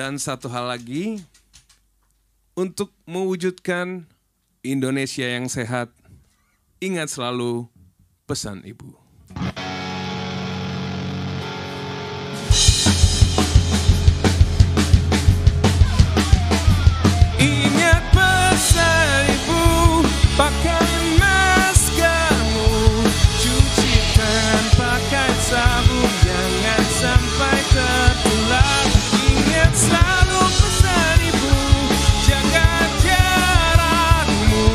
Dan satu hal lagi, untuk mewujudkan Indonesia yang sehat, ingat selalu pesan Ibu. Ingat pesan Ibu, pakai maskermu, cuci tangan pakai sabun, jangan sampai tertular. Ingat selalu pesan Ibu, jaga jarakmu,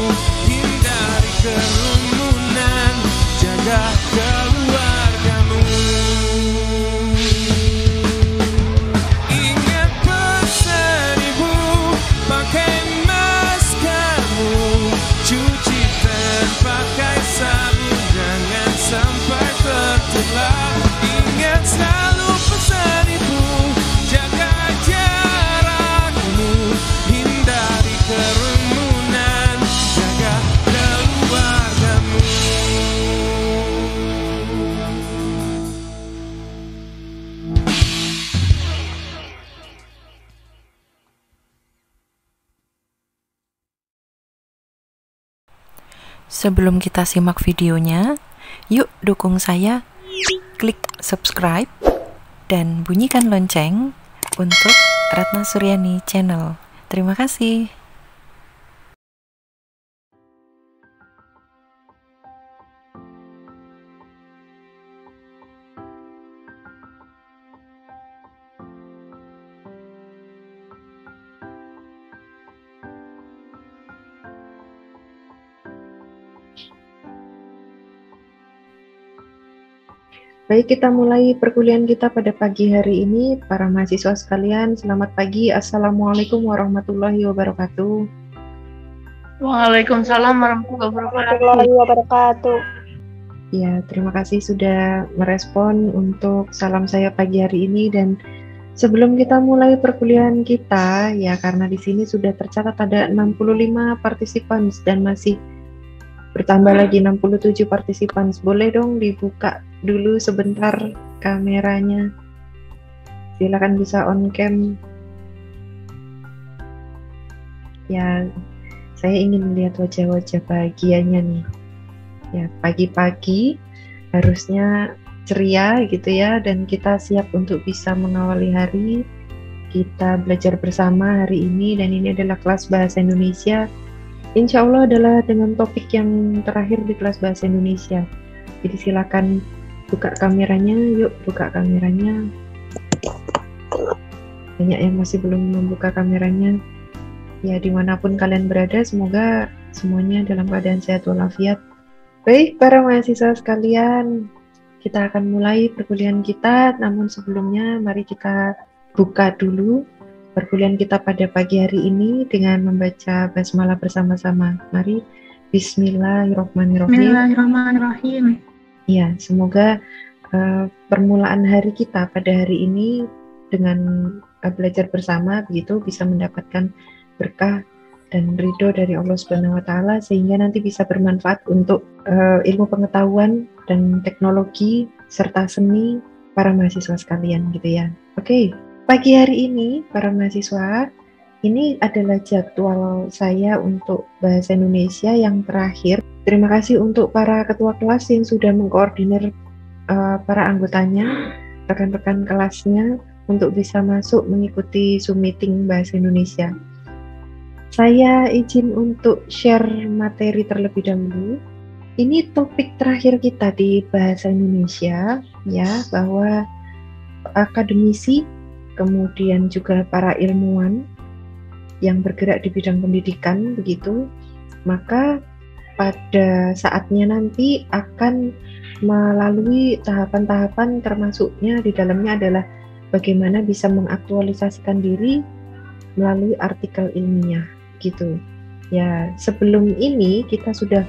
hindari kerumunan, jaga keluargamu. Ingat pesan Ibu, pakai maskermu, cuci tangan pakai sabun, jangan sampai tertular. Ingat selalu pesan Ibu, jaga jarakmu, hindari kerumunan, jaga keluargamu. Sebelum kita simak videonya, yuk dukung saya, klik subscribe, dan bunyikan lonceng untuk Ratna Suryani Channel. Terima kasih. Baik, kita mulai perkuliahan kita pada pagi hari ini. Para mahasiswa sekalian, selamat pagi. Assalamualaikum warahmatullahi wabarakatuh. Waalaikumsalam warahmatullahi wabarakatuh. Ya, terima kasih sudah merespon untuk salam saya pagi hari ini. Dan sebelum kita mulai perkuliahan kita, ya karena di sini sudah tercatat ada 65 partisipan dan masih bertambah lagi 67 partisipan. Boleh dong dibuka dulu sebentar kameranya. Silakan bisa on cam. Ya, saya ingin melihat wajah-wajah bahagianya nih. Ya, pagi-pagi harusnya ceria gitu ya, dan kita siap untuk bisa mengawali hari. Kita belajar bersama hari ini, dan ini adalah kelas Bahasa Indonesia. Insya Allah adalah dengan topik yang terakhir di kelas Bahasa Indonesia. Jadi silakan buka kameranya, yuk buka kameranya. Banyak yang masih belum membuka kameranya. Ya, dimanapun kalian berada, semoga semuanya dalam keadaan sehat walafiat. Baik, para mahasiswa sekalian, kita akan mulai perkuliahan kita. Namun sebelumnya, mari kita buka dulu perkuliahan kita pada pagi hari ini dengan membaca basmalah bersama-sama. Mari, Bismillahirrahmanirrahim. Bismillahirrahmanirrahim. Ya, semoga permulaan hari kita pada hari ini dengan belajar bersama begitu bisa mendapatkan berkah dan ridho dari Allah Subhanahu wa Ta'ala, sehingga nanti bisa bermanfaat untuk ilmu pengetahuan dan teknologi serta seni para mahasiswa sekalian gitu ya. Oke. Pagi hari ini, para mahasiswa, ini adalah jadwal saya untuk Bahasa Indonesia yang terakhir. Terima kasih untuk para ketua kelas yang sudah mengkoordinir para anggotanya, rekan-rekan kelasnya, untuk bisa masuk mengikuti Zoom meeting Bahasa Indonesia. Saya izin untuk share materi terlebih dahulu. Ini topik terakhir kita di Bahasa Indonesia, ya, bahwa akademisi, kemudian juga para ilmuwan yang bergerak di bidang pendidikan begitu, maka pada saatnya nanti akan melalui tahapan-tahapan, termasuknya di dalamnya adalah bagaimana bisa mengaktualisasikan diri melalui artikel ilmiah gitu. Ya, sebelum ini kita sudah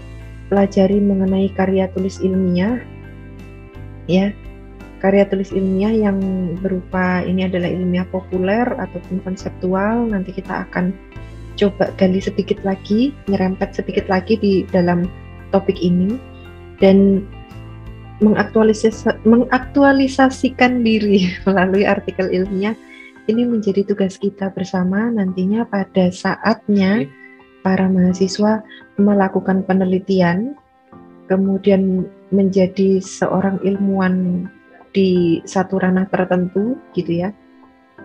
pelajari mengenai karya tulis ilmiah, ya. Karya tulis ilmiah yang berupa ini adalah ilmiah populer ataupun konseptual. Nanti kita akan coba gali sedikit lagi, nyerempet sedikit lagi di dalam topik ini, dan mengaktualisasikan diri melalui artikel ilmiah ini menjadi tugas kita bersama nantinya pada saatnya para mahasiswa melakukan penelitian, kemudian menjadi seorang ilmuwan di satu ranah tertentu gitu ya.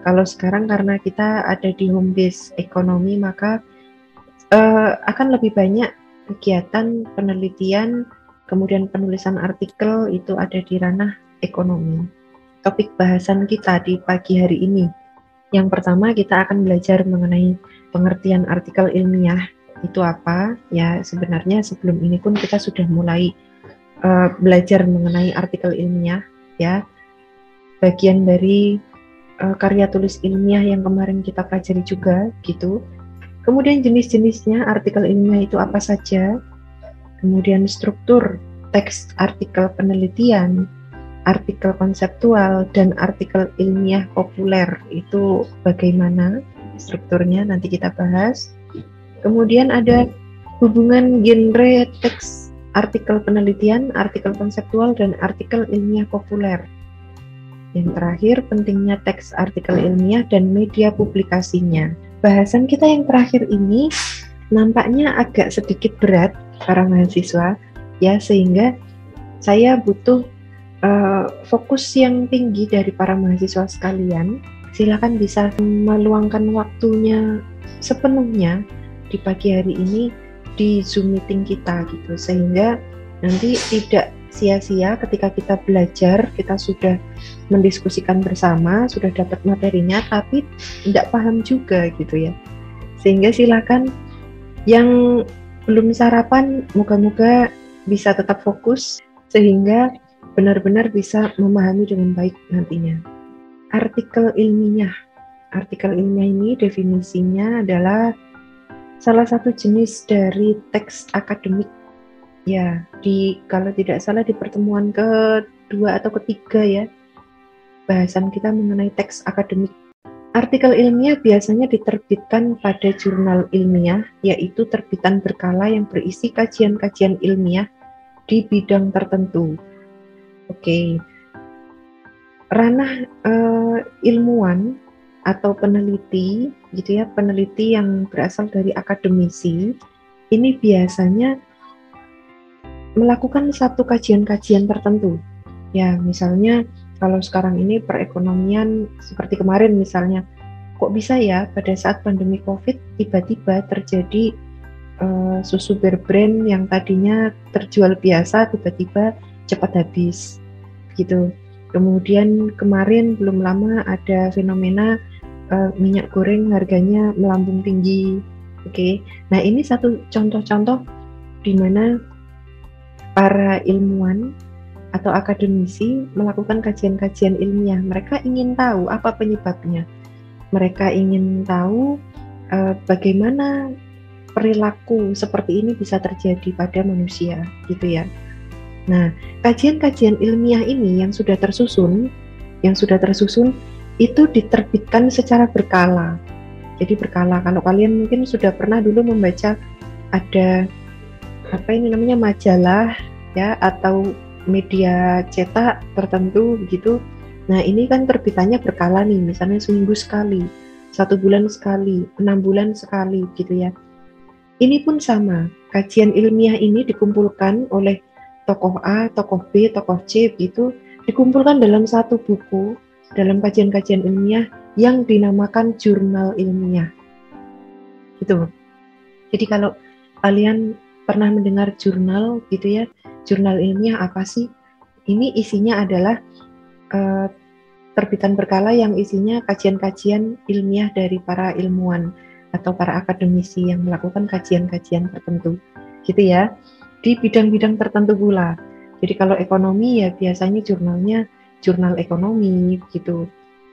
Kalau sekarang karena kita ada di home base ekonomi, maka akan lebih banyak kegiatan penelitian, kemudian penulisan artikel itu ada di ranah ekonomi. Topik bahasan kita di pagi hari ini, yang pertama kita akan belajar mengenai pengertian artikel ilmiah itu apa. Ya sebenarnya sebelum ini pun kita sudah mulai belajar mengenai artikel ilmiah ya, bagian dari karya tulis ilmiah yang kemarin kita pelajari juga gitu. Kemudian jenis-jenisnya artikel ilmiah itu apa saja, kemudian struktur teks artikel penelitian, artikel konseptual, dan artikel ilmiah populer itu bagaimana strukturnya nanti kita bahas. Kemudian ada hubungan genre teks artikel penelitian, artikel konseptual, dan artikel ilmiah populer. Yang terakhir, pentingnya teks artikel ilmiah dan media publikasinya. Bahasan kita yang terakhir ini nampaknya agak sedikit berat para mahasiswa, ya, sehingga saya butuh fokus yang tinggi dari para mahasiswa sekalian. Silakan bisa meluangkan waktunya sepenuhnya di pagi hari ini di Zoom meeting kita gitu, sehingga nanti tidak sia-sia ketika kita belajar, kita sudah mendiskusikan bersama, sudah dapat materinya, tapi tidak paham juga gitu ya. Sehingga silakan yang belum sarapan, moga-moga bisa tetap fokus, sehingga benar-benar bisa memahami dengan baik nantinya. Artikel ilmiah. Artikel ilmiah ini definisinya adalah salah satu jenis dari teks akademik. Ya, kalau tidak salah di pertemuan kedua atau ketiga ya, bahasan kita mengenai teks akademik. Artikel ilmiah biasanya diterbitkan pada jurnal ilmiah, yaitu terbitan berkala yang berisi kajian-kajian ilmiah di bidang tertentu. Oke. Ranah ilmuwan atau peneliti, gitu ya, peneliti yang berasal dari akademisi, ini biasanya melakukan satu kajian-kajian tertentu. Ya, misalnya kalau sekarang ini perekonomian seperti kemarin misalnya, kok bisa ya pada saat pandemi COVID tiba-tiba terjadi susu bear brand yang tadinya terjual biasa tiba-tiba cepat habis gitu. Kemudian kemarin belum lama ada fenomena minyak goreng harganya melambung tinggi. Oke. Nah, ini satu contoh-contoh di mana para ilmuwan atau akademisi melakukan kajian-kajian ilmiah. Mereka ingin tahu apa penyebabnya. Mereka ingin tahu bagaimana perilaku seperti ini bisa terjadi pada manusia, gitu ya. Nah, kajian-kajian ilmiah ini yang sudah tersusun itu diterbitkan secara berkala. Jadi berkala. Kalau kalian mungkin sudah pernah dulu membaca ada majalah ya atau media cetak tertentu begitu. Nah, ini kan terbitannya berkala nih, misalnya seminggu sekali, 1 bulan sekali, 6 bulan sekali gitu ya. Ini pun sama, kajian ilmiah ini dikumpulkan oleh tokoh A, tokoh B, tokoh C gitu, dikumpulkan dalam satu buku dalam kajian-kajian ilmiah yang dinamakan jurnal ilmiah. Gitu. Jadi kalau kalian pernah mendengar jurnal gitu ya, jurnal ilmiah apa sih? Ini isinya adalah terbitan berkala yang isinya kajian-kajian ilmiah dari para ilmuwan atau para akademisi yang melakukan kajian-kajian tertentu, gitu ya, di bidang-bidang tertentu pula. Jadi kalau ekonomi ya biasanya jurnalnya jurnal ekonomi, gitu.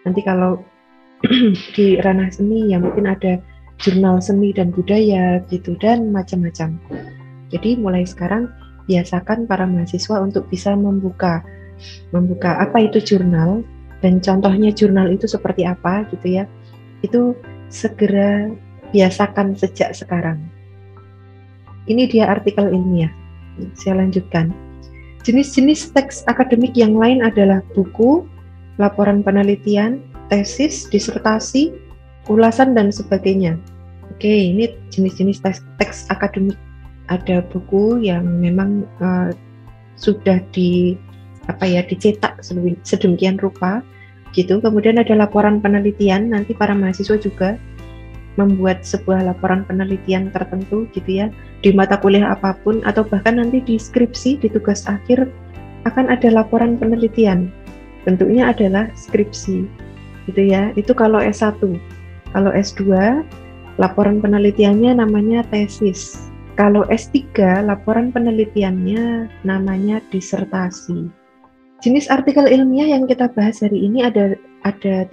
Nanti kalau di ranah seni ya mungkin ada jurnal seni dan budaya, gitu, dan macam-macam. Jadi mulai sekarang biasakan para mahasiswa untuk bisa membuka apa itu jurnal dan contohnya jurnal itu seperti apa gitu ya. Itu segera biasakan sejak sekarang. Ini dia artikel ilmiah. Saya lanjutkan. Jenis-jenis teks akademik yang lain adalah buku, laporan penelitian, tesis, disertasi, ulasan, dan sebagainya. Oke, ini jenis-jenis teks akademik. Ada buku yang memang sudah dicetak sedemikian rupa gitu. Kemudian ada laporan penelitian, nanti para mahasiswa juga membuat sebuah laporan penelitian tertentu gitu ya, di mata kuliah apapun, atau bahkan nanti di skripsi, di tugas akhir akan ada laporan penelitian. Bentuknya adalah skripsi gitu ya. Itu kalau S1. Kalau S2, laporan penelitiannya namanya tesis. Kalau S3, laporan penelitiannya namanya disertasi. Jenis artikel ilmiah yang kita bahas hari ini ada 3.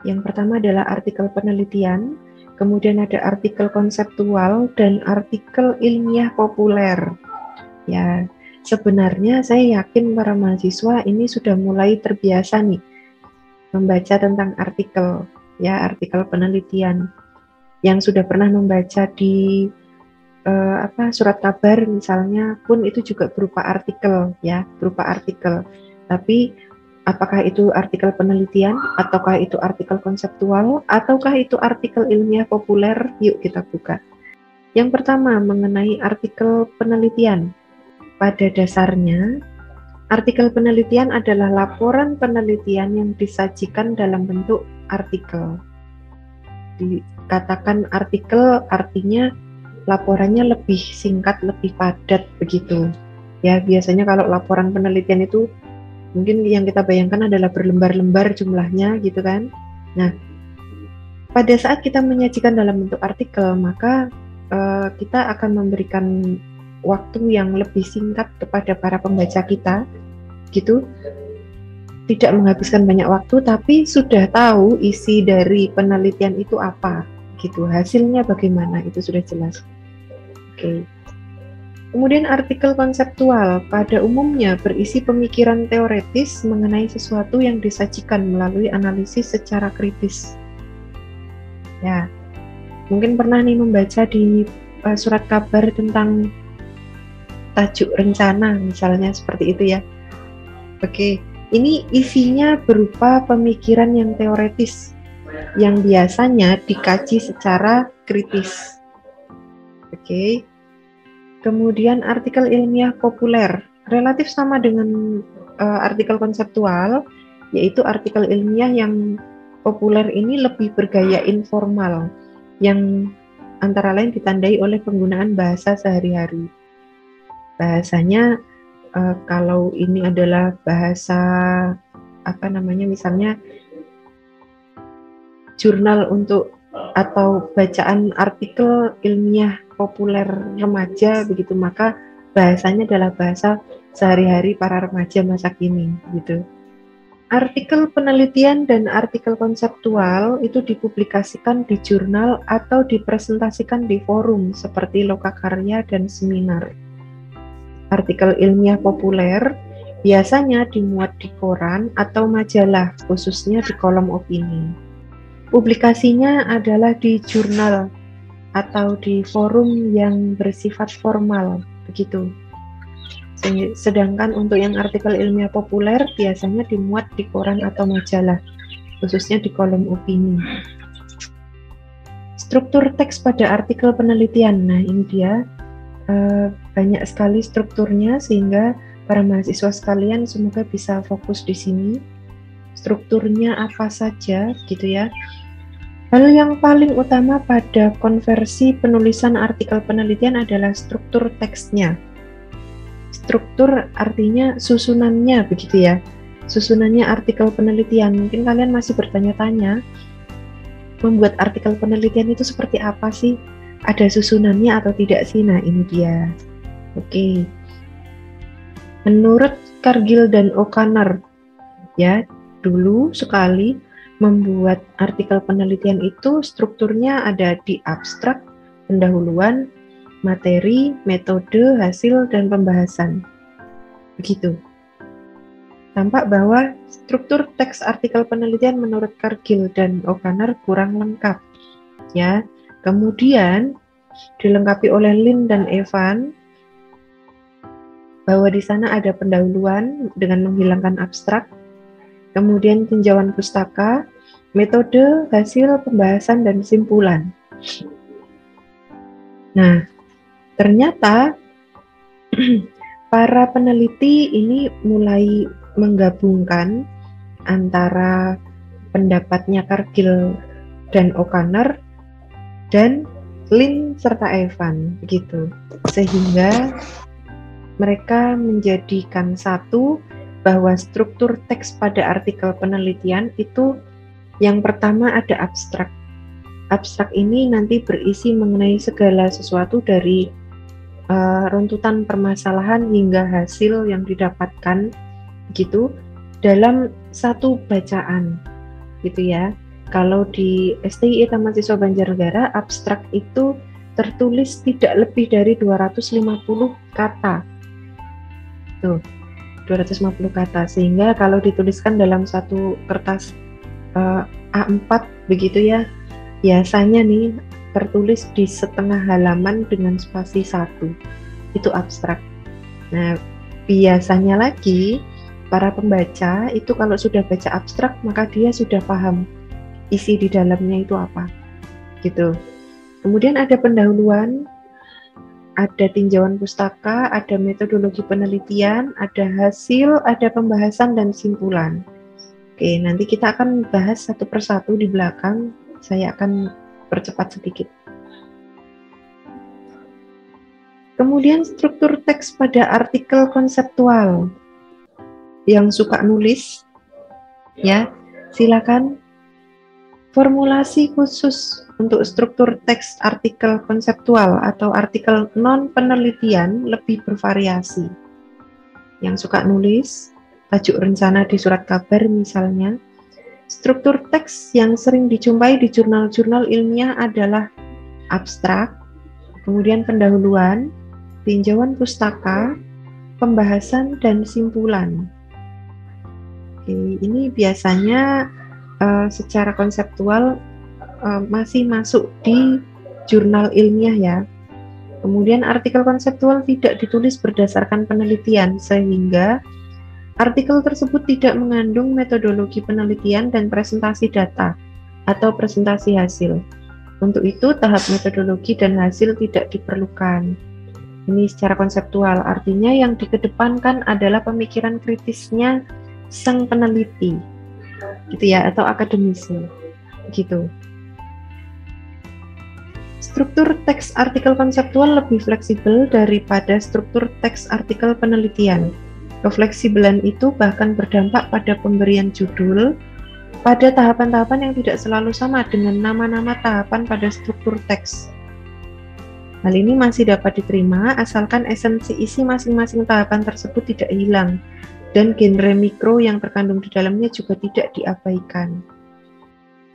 Yang pertama adalah artikel penelitian, kemudian ada artikel konseptual, dan artikel ilmiah populer. Ya, sebenarnya saya yakin para mahasiswa ini sudah mulai terbiasa nih membaca tentang artikel, ya, artikel penelitian. Yang sudah pernah membaca di surat kabar misalnya pun itu juga berupa artikel, ya, berupa artikel. Tapi apakah itu artikel penelitian, ataukah itu artikel konseptual, ataukah itu artikel ilmiah populer? Yuk kita buka. Yang pertama mengenai artikel penelitian. Pada dasarnya, artikel penelitian adalah laporan penelitian yang disajikan dalam bentuk artikel. Dikatakan artikel artinya laporannya lebih singkat, lebih padat begitu. Ya, biasanya kalau laporan penelitian itu mungkin yang kita bayangkan adalah berlembar-lembar jumlahnya gitu kan. Nah, pada saat kita menyajikan dalam bentuk artikel, maka kita akan memberikan waktu yang lebih singkat kepada para pembaca kita gitu. Tidak menghabiskan banyak waktu, tapi sudah tahu isi dari penelitian itu apa gitu, hasilnya bagaimana, itu sudah jelas. Oke. Kemudian artikel konseptual pada umumnya berisi pemikiran teoretis mengenai sesuatu yang disajikan melalui analisis secara kritis. Ya, mungkin pernah nih membaca di surat kabar tentang tajuk rencana misalnya, seperti itu ya. Oke, ini isinya berupa pemikiran yang teoretis yang biasanya dikaji secara kritis. Oke. Kemudian artikel ilmiah populer relatif sama dengan artikel konseptual, yaitu artikel ilmiah yang populer ini lebih bergaya informal, yang antara lain ditandai oleh penggunaan bahasa sehari-hari. Bahasanya kalau ini adalah bahasa misalnya jurnal untuk atau bacaan artikel ilmiah populer remaja begitu, maka bahasanya adalah bahasa sehari-hari para remaja masa kini gitu. Artikel penelitian dan artikel konseptual itu dipublikasikan di jurnal atau dipresentasikan di forum seperti lokakarya dan seminar. Artikel ilmiah populer biasanya dimuat di koran atau majalah, khususnya di kolom opini. Publikasinya adalah di jurnal atau di forum yang bersifat formal, begitu. Sedangkan untuk yang artikel ilmiah populer biasanya dimuat di koran atau majalah, khususnya di kolom opini. Struktur teks pada artikel penelitian, nah ini dia, banyak sekali strukturnya sehingga para mahasiswa sekalian semoga bisa fokus di sini. Strukturnya apa saja gitu ya. Hal yang paling utama pada konversi penulisan artikel penelitian adalah struktur teksnya. Struktur artinya susunannya begitu ya. Susunannya artikel penelitian. Mungkin kalian masih bertanya-tanya, membuat artikel penelitian itu seperti apa sih? Ada susunannya atau tidak sih? Nah, ini dia. Oke. Menurut Cargill dan O'Connor, ya, dulu sekali membuat artikel penelitian itu strukturnya ada di abstrak, pendahuluan, materi, metode, hasil, dan pembahasan. Begitu. Tampak bahwa struktur teks artikel penelitian menurut Cargill dan O'Connor kurang lengkap. Ya, kemudian dilengkapi oleh Lin dan Evan bahwa di sana ada pendahuluan dengan menghilangkan abstrak, kemudian tinjauan pustaka, metode, hasil, pembahasan, dan simpulan. Nah, ternyata para peneliti ini mulai menggabungkan antara pendapatnya Cargill dan O'Connor dan Lin serta Evan begitu, sehingga mereka menjadikan satu bahwa struktur teks pada artikel penelitian itu yang pertama ada abstrak. Abstrak ini nanti berisi mengenai segala sesuatu dari runtutan permasalahan hingga hasil yang didapatkan gitu dalam satu bacaan gitu ya. Kalau di STII Taman Siswa Banjarnegara, abstrak itu tertulis tidak lebih dari 250 kata. Tuh, 250 kata. Sehingga kalau dituliskan dalam satu kertas A4 begitu ya, biasanya nih tertulis di setengah halaman dengan spasi 1. Itu abstrak. Nah, biasanya lagi para pembaca itu kalau sudah baca abstrak maka dia sudah paham isi di dalamnya itu apa gitu. Kemudian ada pendahuluan, ada tinjauan pustaka, ada metodologi penelitian, ada hasil, ada pembahasan dan simpulan. Oke, nanti kita akan bahas satu persatu di belakang. Saya akan percepat sedikit. Kemudian struktur teks pada artikel konseptual. Yang suka nulis ya, silakan. Formulasi khusus untuk struktur teks artikel konseptual atau artikel non-penelitian lebih bervariasi. Yang suka nulis, tajuk rencana di surat kabar misalnya. Struktur teks yang sering dijumpai di jurnal-jurnal ilmiah adalah abstrak, kemudian pendahuluan, tinjauan pustaka, pembahasan, dan simpulan. Oke, ini biasanya secara konseptual masih masuk di jurnal ilmiah ya. Kemudian artikel konseptual tidak ditulis berdasarkan penelitian sehingga artikel tersebut tidak mengandung metodologi penelitian dan presentasi data atau presentasi hasil. Untuk itu tahap metodologi dan hasil tidak diperlukan. Ini secara konseptual, artinya yang dikedepankan adalah pemikiran kritisnya sang peneliti. Gitu ya, atau akademisi gitu. Struktur teks artikel konseptual lebih fleksibel daripada struktur teks artikel penelitian. Kefleksibelan itu bahkan berdampak pada pemberian judul pada tahapan-tahapan yang tidak selalu sama dengan nama-nama tahapan pada struktur teks. Hal ini masih dapat diterima asalkan esensi isi masing-masing tahapan tersebut tidak hilang dan genre mikro yang terkandung di dalamnya juga tidak diabaikan.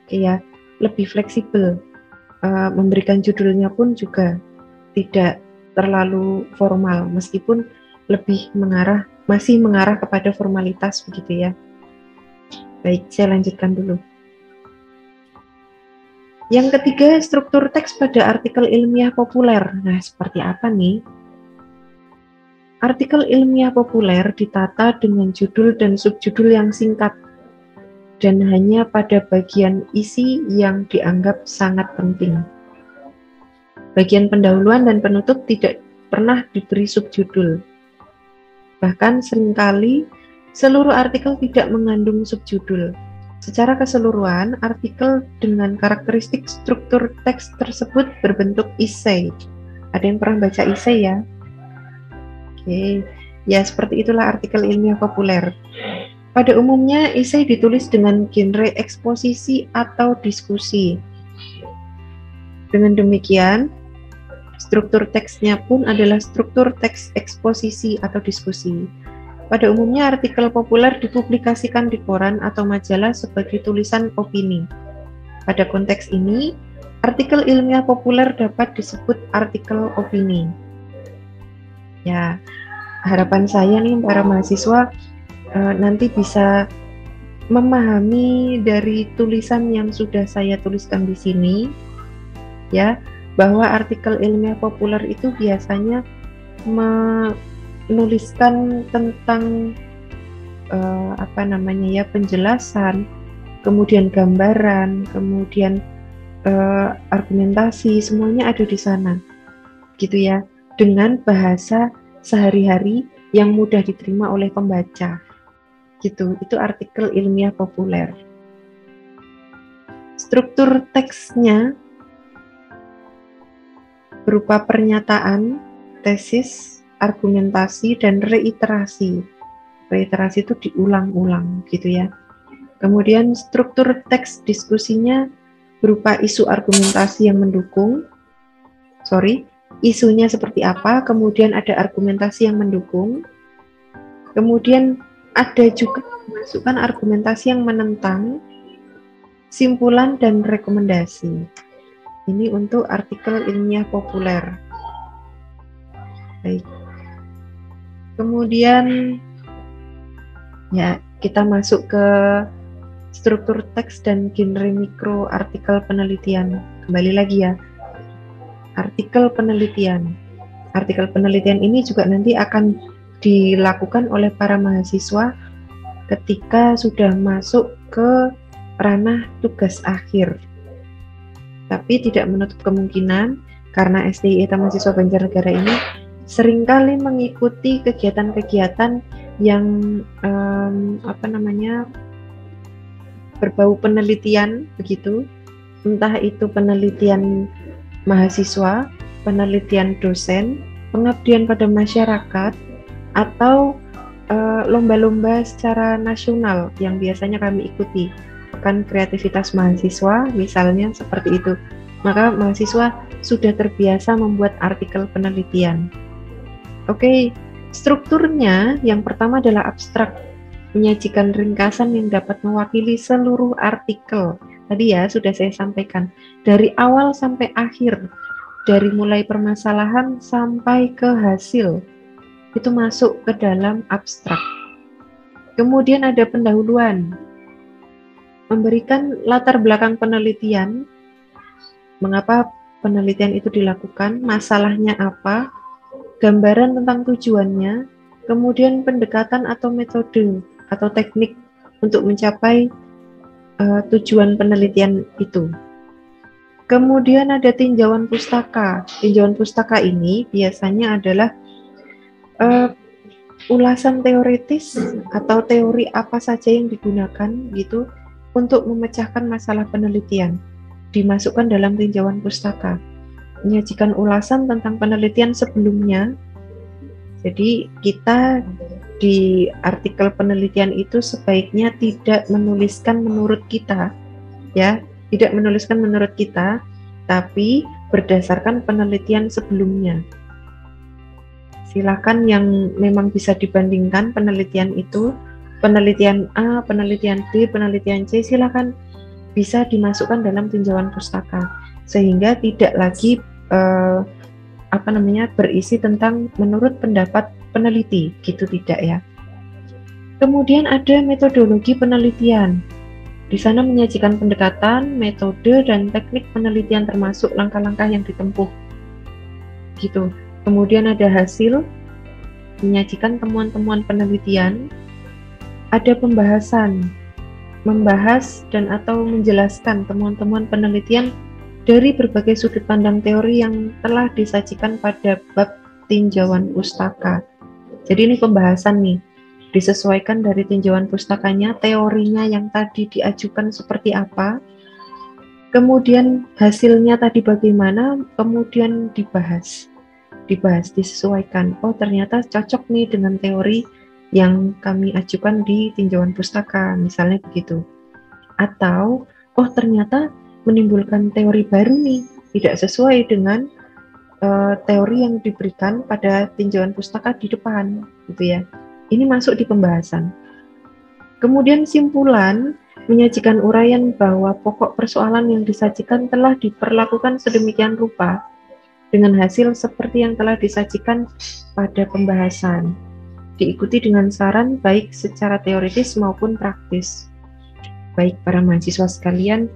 Oke ya, lebih fleksibel. Memberikan judulnya pun juga tidak terlalu formal, meskipun lebih masih mengarah kepada formalitas begitu ya. Baik, saya lanjutkan dulu. Yang ketiga, struktur teks pada artikel ilmiah populer. Nah, seperti apa nih? Artikel ilmiah populer ditata dengan judul dan subjudul yang singkat dan hanya pada bagian isi yang dianggap sangat penting. Bagian pendahuluan dan penutup tidak pernah diberi subjudul. Bahkan seringkali seluruh artikel tidak mengandung subjudul. Secara keseluruhan, artikel dengan karakteristik struktur teks tersebut berbentuk essay. Ada yang pernah baca essay ya? Oke, ya seperti itulah artikel ilmiah populer. Pada umumnya, essay ditulis dengan genre eksposisi atau diskusi. Dengan demikian, struktur teksnya pun adalah struktur teks eksposisi atau diskusi. Pada umumnya, artikel populer dipublikasikan di koran atau majalah sebagai tulisan opini. Pada konteks ini, artikel ilmiah populer dapat disebut artikel opini. Ya, harapan saya nih para mahasiswa nanti bisa memahami dari tulisan yang sudah saya tuliskan di sini, ya, bahwa artikel ilmiah populer itu biasanya menuliskan tentang penjelasan, kemudian gambaran, kemudian argumentasi, semuanya ada di sana, gitu ya, dengan bahasa sehari-hari yang mudah diterima oleh pembaca, gitu. Itu artikel ilmiah populer. Struktur teksnya berupa pernyataan, tesis, argumentasi, dan reiterasi. Reiterasi itu diulang-ulang, gitu ya. Kemudian struktur teks diskusinya berupa isu argumentasi yang mendukung, isunya seperti apa, kemudian ada argumentasi yang mendukung, kemudian ada juga memasukkan argumentasi yang menentang, simpulan, dan rekomendasi. Ini untuk artikel ilmiah populer. Baik. Kemudian ya, kita masuk ke struktur teks dan genre mikro artikel penelitian. Kembali lagi ya, artikel penelitian. Artikel penelitian ini juga nanti akan dilakukan oleh para mahasiswa ketika sudah masuk ke ranah tugas akhir. Tapi tidak menutup kemungkinan karena STI Eta Mahasiswa Banjarnegara ini seringkali mengikuti kegiatan-kegiatan yang berbau penelitian, begitu, entah itu penelitian mahasiswa, penelitian dosen, pengabdian pada masyarakat, atau lomba-lomba secara nasional yang biasanya kami ikuti, pekan kreativitas mahasiswa misalnya, seperti itu. Maka mahasiswa sudah terbiasa membuat artikel penelitian. Oke, strukturnya yang pertama adalah abstrak, menyajikan ringkasan yang dapat mewakili seluruh artikel. Tadi ya sudah saya sampaikan, dari awal sampai akhir, dari mulai permasalahan sampai ke hasil, itu masuk ke dalam abstrak. Kemudian ada pendahuluan, memberikan latar belakang penelitian, mengapa penelitian itu dilakukan, masalahnya apa, gambaran tentang tujuannya, kemudian pendekatan atau metode atau teknik untuk mencapai tujuan penelitian itu. Kemudian ada tinjauan pustaka. Tinjauan pustaka ini biasanya adalah ulasan teoritis atau teori apa saja yang digunakan gitu untuk memecahkan masalah penelitian, dimasukkan dalam tinjauan pustaka, menyajikan ulasan tentang penelitian sebelumnya. Jadi kita di artikel penelitian itu sebaiknya tidak menuliskan menurut kita, ya, tidak menuliskan menurut kita, tapi berdasarkan penelitian sebelumnya. Silakan yang memang bisa dibandingkan penelitian itu, penelitian A, penelitian B, penelitian C, silakan bisa dimasukkan dalam tinjauan pustaka, sehingga tidak lagi berisi tentang menurut pendapat peneliti, gitu, tidak ya. Kemudian ada metodologi penelitian. Di sana menyajikan pendekatan, metode, dan teknik penelitian termasuk langkah-langkah yang ditempuh, gitu. Kemudian ada hasil, menyajikan temuan-temuan penelitian. Ada pembahasan, membahas dan atau menjelaskan temuan-temuan penelitian dari berbagai sudut pandang teori yang telah disajikan pada bab tinjauan pustaka. Jadi ini pembahasan nih, disesuaikan dari tinjauan pustakanya, teorinya yang tadi diajukan seperti apa, kemudian hasilnya tadi bagaimana, kemudian dibahas, disesuaikan. Oh, ternyata cocok nih dengan teori yang kami ajukan di tinjauan pustaka, misalnya begitu. Atau, oh ternyata menimbulkan teori baru nih, tidak sesuai dengan teori yang diberikan pada tinjauan pustaka di depan, gitu ya. Ini masuk di pembahasan. Kemudian simpulan, menyajikan uraian bahwa pokok persoalan yang disajikan telah diperlakukan sedemikian rupa dengan hasil seperti yang telah disajikan pada pembahasan, diikuti dengan saran baik secara teoritis maupun praktis. Baik para mahasiswa sekalian,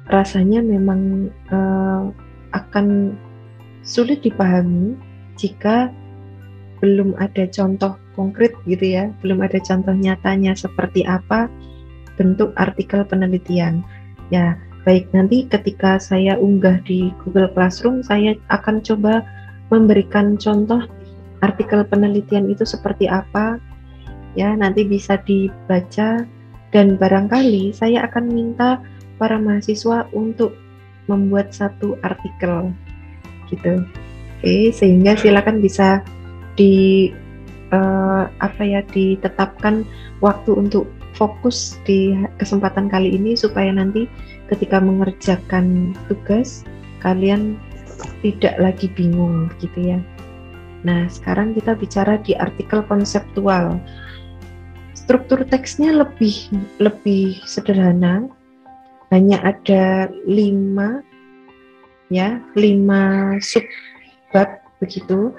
rasanya memang akan sulit dipahami jika belum ada contoh konkret gitu ya, belum ada contoh nyatanya seperti apa bentuk artikel penelitian. Ya, baik, nanti ketika saya unggah di Google Classroom, saya akan coba memberikan contoh artikel penelitian itu seperti apa, ya, nanti bisa dibaca, dan barangkali saya akan minta para mahasiswa untuk membuat satu artikel, gitu. Oke, sehingga silakan bisa ditetapkan waktu untuk fokus di kesempatan kali ini supaya nanti ketika mengerjakan tugas kalian tidak lagi bingung gitu ya. Nah, sekarang kita bicara di artikel konseptual. Struktur teksnya lebih sederhana, hanya ada 5 subbab begitu.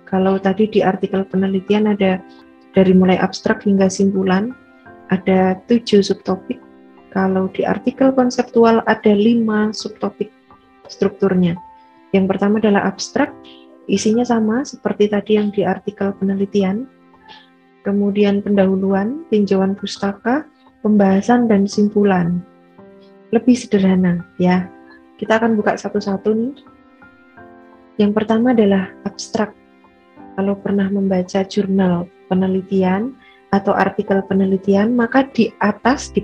Kalau tadi di artikel penelitian ada dari mulai abstrak hingga simpulan, ada 7 subtopik. Kalau di artikel konseptual ada 5 subtopik strukturnya. Yang pertama adalah abstrak, isinya sama seperti tadi yang di artikel penelitian. Kemudian pendahuluan, tinjauan pustaka, pembahasan, dan simpulan. Lebih sederhana ya. Kita akan buka satu-satu nih. Yang pertama adalah abstrak. Kalau pernah membaca jurnal penelitian atau artikel penelitian, maka di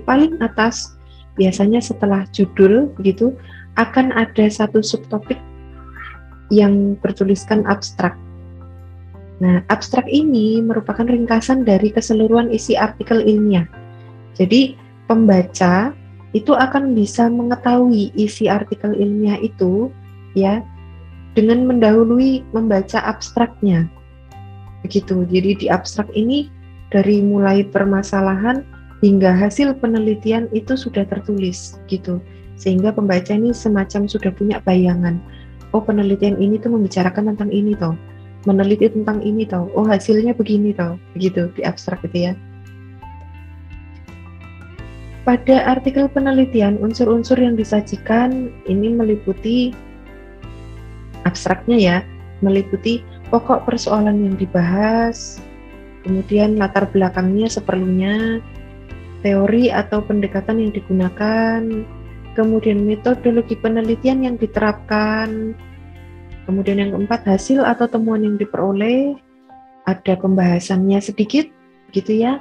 paling atas, biasanya setelah judul begitu, akan ada satu subtopik yang bertuliskan abstrak. Nah, abstrak ini merupakan ringkasan dari keseluruhan isi artikel ilmiah. Jadi, pembaca itu akan bisa mengetahui isi artikel ilmiah itu ya dengan mendahului membaca abstraknya. Begitu. Jadi di abstrak ini dari mulai permasalahan hingga hasil penelitian itu sudah tertulis gitu. Sehingga pembaca ini semacam sudah punya bayangan. Oh, penelitian ini tuh membicarakan tentang ini toh. Meneliti tentang ini toh. Oh, hasilnya begini toh. Begitu di abstrak gitu ya. Pada artikel penelitian, unsur-unsur yang disajikan ini meliputi abstraknya ya, meliputi pokok persoalan yang dibahas, kemudian latar belakangnya seperlunya, teori atau pendekatan yang digunakan, kemudian metodologi penelitian yang diterapkan, kemudian yang keempat hasil atau temuan yang diperoleh, ada pembahasannya sedikit, gitu ya.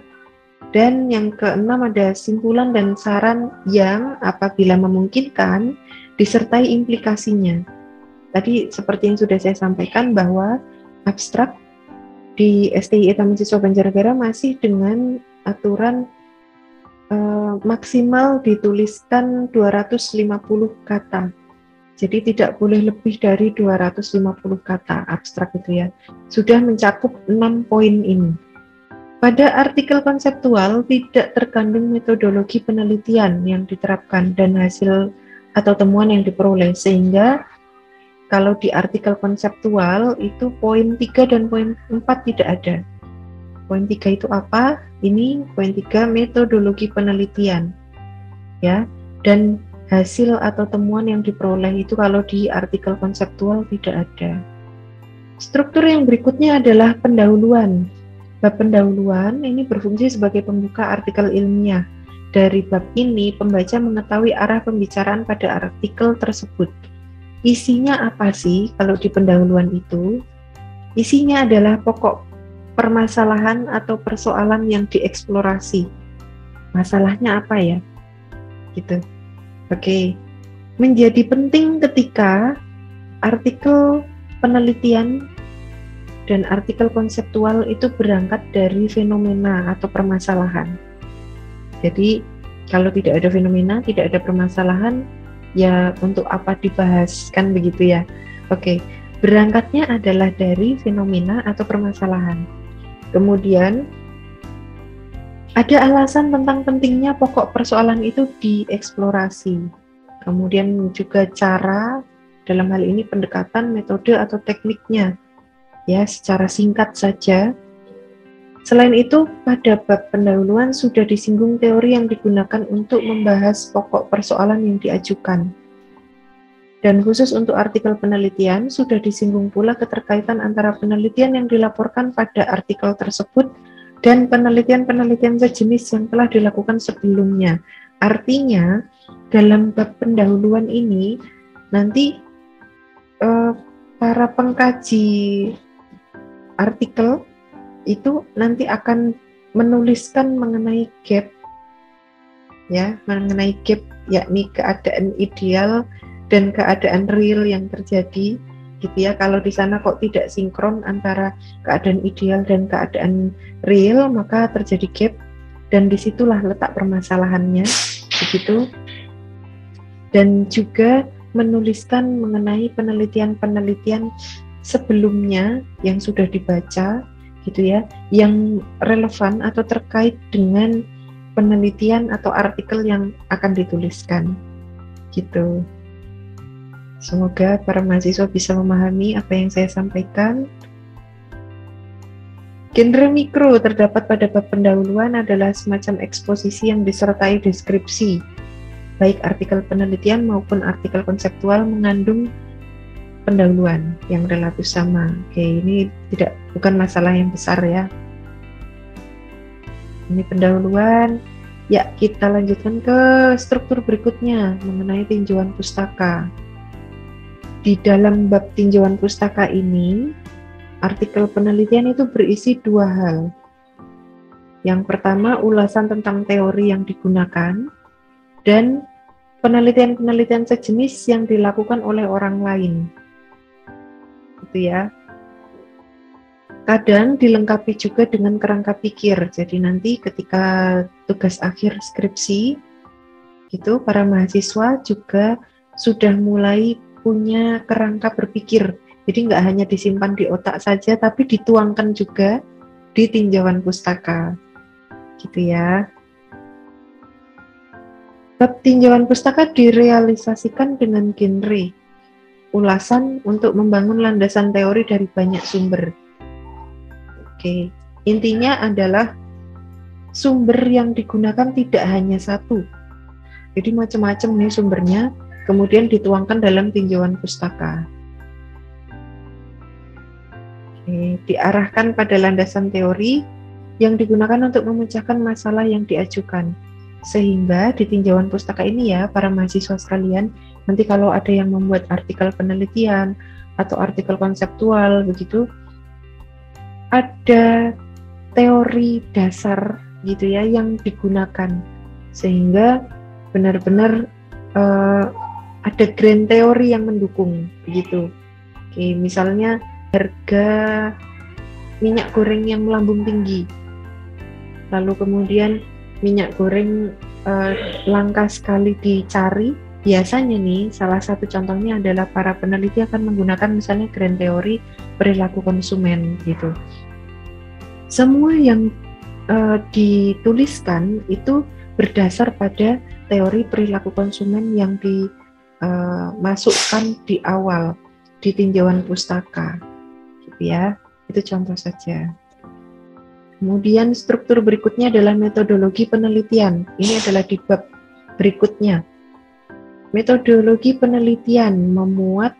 Dan yang keenam ada simpulan dan saran yang apabila memungkinkan disertai implikasinya. Tadi seperti yang sudah saya sampaikan bahwa abstrak di STI Taman Siswa Banjarnegara masih dengan aturan maksimal dituliskan 250 kata. Jadi tidak boleh lebih dari 250 kata abstrak itu ya. Sudah mencakup 6 poin ini. Pada artikel konseptual tidak terkandung metodologi penelitian yang diterapkan dan hasil atau temuan yang diperoleh, sehingga kalau di artikel konseptual itu poin 3 dan poin 4 tidak ada. Poin 3 itu apa? Ini poin 3 metodologi penelitian. Ya, dan hasil atau temuan yang diperoleh itu kalau di artikel konseptual tidak ada. Struktur yang berikutnya adalah pendahuluan. Bab pendahuluan ini berfungsi sebagai pembuka artikel ilmiah. Dari bab ini, pembaca mengetahui arah pembicaraan pada artikel tersebut. Isinya apa sih kalau di pendahuluan itu? Isinya adalah pokok permasalahan atau persoalan yang dieksplorasi. Masalahnya apa ya? Gitu. Oke. Menjadi penting ketika artikel penelitian dan artikel konseptual itu berangkat dari fenomena atau permasalahan. Jadi, kalau tidak ada fenomena, tidak ada permasalahan, ya untuk apa dibahas, kan begitu ya. Oke, berangkatnya adalah dari fenomena atau permasalahan. Kemudian ada alasan tentang pentingnya pokok persoalan itu dieksplorasi. Kemudian juga cara, dalam hal ini pendekatan, metode atau tekniknya, ya secara singkat saja. Selain itu, pada bab pendahuluan sudah disinggung teori yang digunakan untuk membahas pokok persoalan yang diajukan. Dan khusus untuk artikel penelitian, sudah disinggung pula keterkaitan antara penelitian yang dilaporkan pada artikel tersebut dan penelitian-penelitian sejenis yang telah dilakukan sebelumnya. Artinya, dalam bab pendahuluan ini, nanti para pengkaji artikel itu nanti akan menuliskan mengenai gap, ya, mengenai gap, yakni keadaan ideal dan keadaan real yang terjadi, gitu ya. Kalau di sana kok tidak sinkron antara keadaan ideal dan keadaan real, maka terjadi gap, dan disitulah letak permasalahannya, begitu. Dan juga menuliskan mengenai penelitian-penelitian sebelumnya yang sudah dibaca, gitu ya, yang relevan atau terkait dengan penelitian atau artikel yang akan dituliskan, gitu. Semoga para mahasiswa bisa memahami apa yang saya sampaikan. Genre mikro terdapat pada bab pendahuluan adalah semacam eksposisi yang disertai deskripsi, baik artikel penelitian maupun artikel konseptual mengandung pendahuluan yang relatif sama. Oke, ini bukan masalah yang besar ya. Ini pendahuluan. Ya, kita lanjutkan ke struktur berikutnya mengenai tinjauan pustaka. Di dalam bab tinjauan pustaka ini, artikel penelitian itu berisi dua hal. Yang pertama, ulasan tentang teori yang digunakan, dan penelitian-penelitian sejenis yang dilakukan oleh orang lain. Gitu ya. Kadang dilengkapi juga dengan kerangka pikir. Jadi nanti ketika tugas akhir skripsi, gitu, para mahasiswa juga sudah mulai punya kerangka berpikir. Jadi nggak hanya disimpan di otak saja, tapi dituangkan juga di tinjauan pustaka. Gitu ya. Bab tinjauan pustaka direalisasikan dengan genre ulasan untuk membangun landasan teori dari banyak sumber. Oke, intinya adalah sumber yang digunakan tidak hanya satu. Jadi macam-macam nih sumbernya, kemudian dituangkan dalam tinjauan pustaka. Oke, diarahkan pada landasan teori yang digunakan untuk memecahkan masalah yang diajukan. Sehingga di tinjauan pustaka ini ya, para mahasiswa sekalian, nanti kalau ada yang membuat artikel penelitian atau artikel konseptual begitu, ada teori dasar gitu ya yang digunakan, sehingga benar-benar ada grand teori yang mendukung begitu. Oke, misalnya harga minyak goreng yang melambung tinggi, lalu kemudian minyak goreng langka sekali dicari. Biasanya nih, salah satu contohnya adalah para peneliti akan menggunakan misalnya grand teori perilaku konsumen gitu. Semua yang dituliskan itu berdasar pada teori perilaku konsumen yang dimasukkan di awal di tinjauan pustaka, gitu ya. Itu contoh saja. Kemudian struktur berikutnya adalah metodologi penelitian. Ini adalah di bab berikutnya. Metodologi penelitian memuat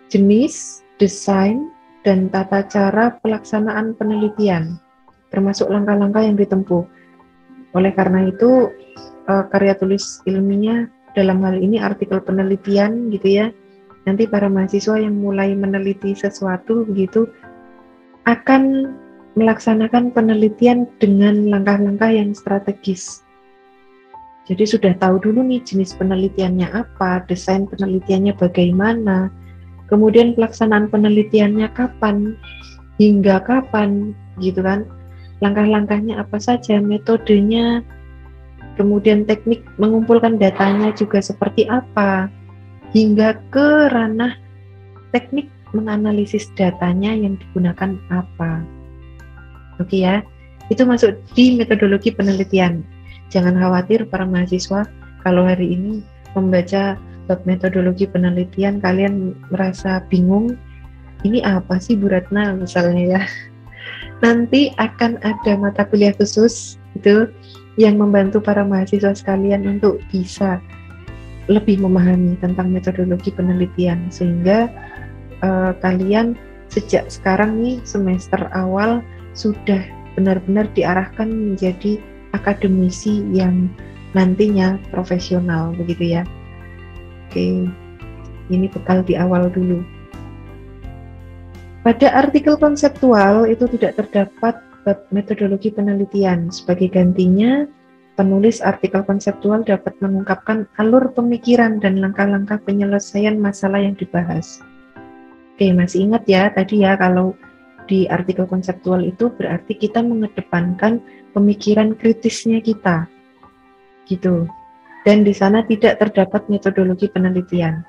jenis, desain, dan tata cara pelaksanaan penelitian, termasuk langkah-langkah yang ditempuh. Oleh karena itu, karya tulis ilmiah dalam hal ini artikel penelitian gitu ya, nanti para mahasiswa yang mulai meneliti sesuatu begitu akan melaksanakan penelitian dengan langkah-langkah yang strategis. Jadi sudah tahu dulu nih jenis penelitiannya apa, desain penelitiannya bagaimana, kemudian pelaksanaan penelitiannya kapan, hingga kapan, gitu kan. Langkah-langkahnya apa saja, metodenya, kemudian teknik mengumpulkan datanya juga seperti apa, hingga ke ranah teknik menganalisis datanya yang digunakan apa. Oke ya, itu masuk di metodologi penelitian. Jangan khawatir para mahasiswa, kalau hari ini membaca bab metodologi penelitian kalian merasa bingung, ini apa sih Bu Ratna misalnya ya. Nanti akan ada mata kuliah khusus itu yang membantu para mahasiswa sekalian untuk bisa lebih memahami tentang metodologi penelitian, sehingga kalian sejak sekarang nih semester awal sudah benar-benar diarahkan menjadi akademisi yang nantinya profesional, begitu ya. Oke, ini bekal di awal dulu. Pada artikel konseptual itu tidak terdapat bab metodologi penelitian. Sebagai gantinya, penulis artikel konseptual dapat mengungkapkan alur pemikiran dan langkah-langkah penyelesaian masalah yang dibahas. Oke, masih ingat ya tadi ya, kalau di artikel konseptual itu berarti kita mengedepankan pemikiran kritisnya kita, gitu. Dan di sana tidak terdapat metodologi penelitian.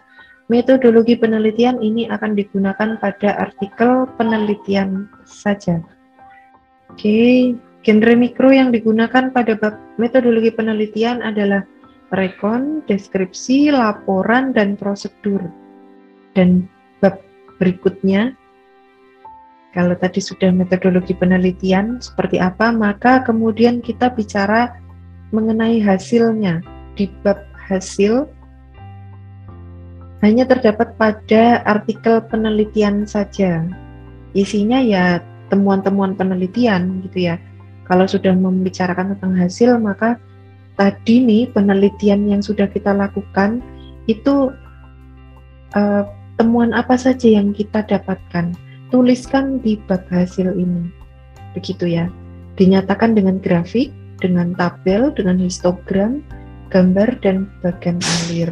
Metodologi penelitian ini akan digunakan pada artikel penelitian saja. Oke, genre mikro yang digunakan pada bab metodologi penelitian adalah rekon, deskripsi, laporan, dan prosedur. Dan bab berikutnya, kalau tadi sudah metodologi penelitian seperti apa, maka kemudian kita bicara mengenai hasilnya. Di bab hasil hanya terdapat pada artikel penelitian saja. Isinya ya temuan-temuan penelitian gitu ya. Kalau sudah membicarakan tentang hasil, maka tadi nih penelitian yang sudah kita lakukan itu temuan apa saja yang kita dapatkan, tuliskan di bab hasil ini, begitu ya. Dinyatakan dengan grafik, dengan tabel, dengan histogram, gambar, dan bagan alir,